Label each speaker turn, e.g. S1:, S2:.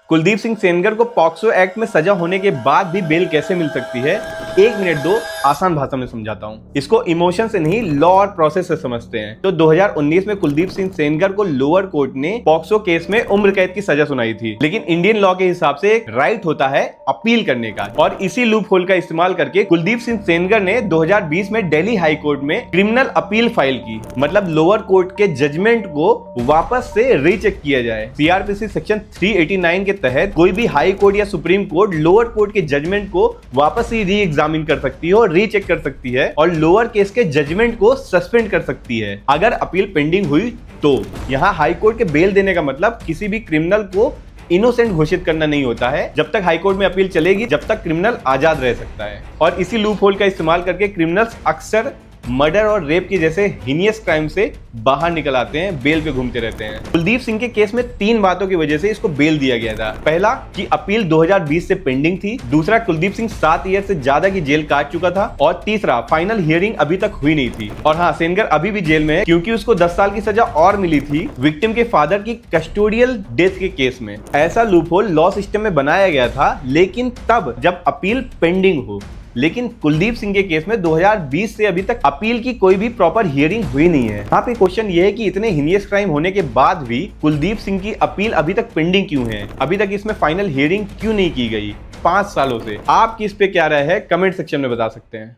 S1: कुलदीप सिंह सेनगर को POCSO act में सजा होने के बाद भी बेल कैसे मिल सकती है, 1 मिनट दो, आसान भाषा में समझाता हूँ। इसको इमोशन से नहीं, लॉ और प्रोसेस से समझते हैं। तो 2019 में कुलदीप सिंह सेनगर को लोअर कोर्ट ने पॉक्सो केस में उम्र कैद की सजा सुनाई थी, लेकिन इंडियन लॉ के हिसाब से एक राइट होता है अपील करने का, और इसी लूप होल का इस्तेमाल करके कुलदीप सिंह सेनगर ने 2020 में दिल्ली हाई कोर्ट में क्रिमिनल अपील फाइल की, मतलब लोअर कोर्ट के जजमेंट को वापस से रीचेक किया जाए। सीआरपीसी सेक्शन 389 के तहत कोई भी हाई कोर्ट या सुप्रीम कोर्ट लोअर कोर्ट के जजमेंट को वापस ही री एग्जामिन कर सकती है और रीचेक कर सकती है, और लोअर केस के जजमेंट को सस्पेंड कर सकती है अगर अपील पेंडिंग हुई तो। यहाँ हाई कोर्ट के बेल देने का मतलब किसी भी क्रिमिनल को इनोसेंट घोषित करना नहीं होता है। जब तक हाई कोर्ट में अपील चलेगी, जब तक क्रिमिनल आजाद रह सकता है। और इसी लूप होल का इस्तेमाल करके क्रिमिनल्स अक्सर मर्डर और रेप की जैसे हीनियस क्राइम से बाहर निकल आते हैं, बेल पे घूमते रहते हैं। कुलदीप सिंह के केस में 3 बातों की वजह से इसको बेल दिया गया था। पहला कि अपील 2020 से पेंडिंग थी, दूसरा कुलदीप सिंह 7 ईयर से ज्यादा की जेल काट चुका था, और तीसरा फाइनल हियरिंग अभी तक हुई नहीं थी। और हाँ, सेनगर अभी भी जेल में है क्योंकि उसको 10 साल की सजा और मिली थी विक्टिम के फादर की कस्टोडियल डेथ के केस में। ऐसा लूपहोल लॉ सिस्टम में बनाया गया था, लेकिन तब जब अपील पेंडिंग हो। लेकिन कुलदीप सिंह के केस में 2020 से अभी तक अपील की कोई भी प्रॉपर हियरिंग हुई नहीं है। यहाँ पे क्वेश्चन ये है कि इतने हीनियस क्राइम होने के बाद भी कुलदीप सिंह की अपील अभी तक पेंडिंग क्यों है, अभी तक इसमें फाइनल हियरिंग क्यों नहीं की गई 5 सालों से। आपकी इस पे क्या राय है, कमेंट सेक्शन में बता सकते हैं।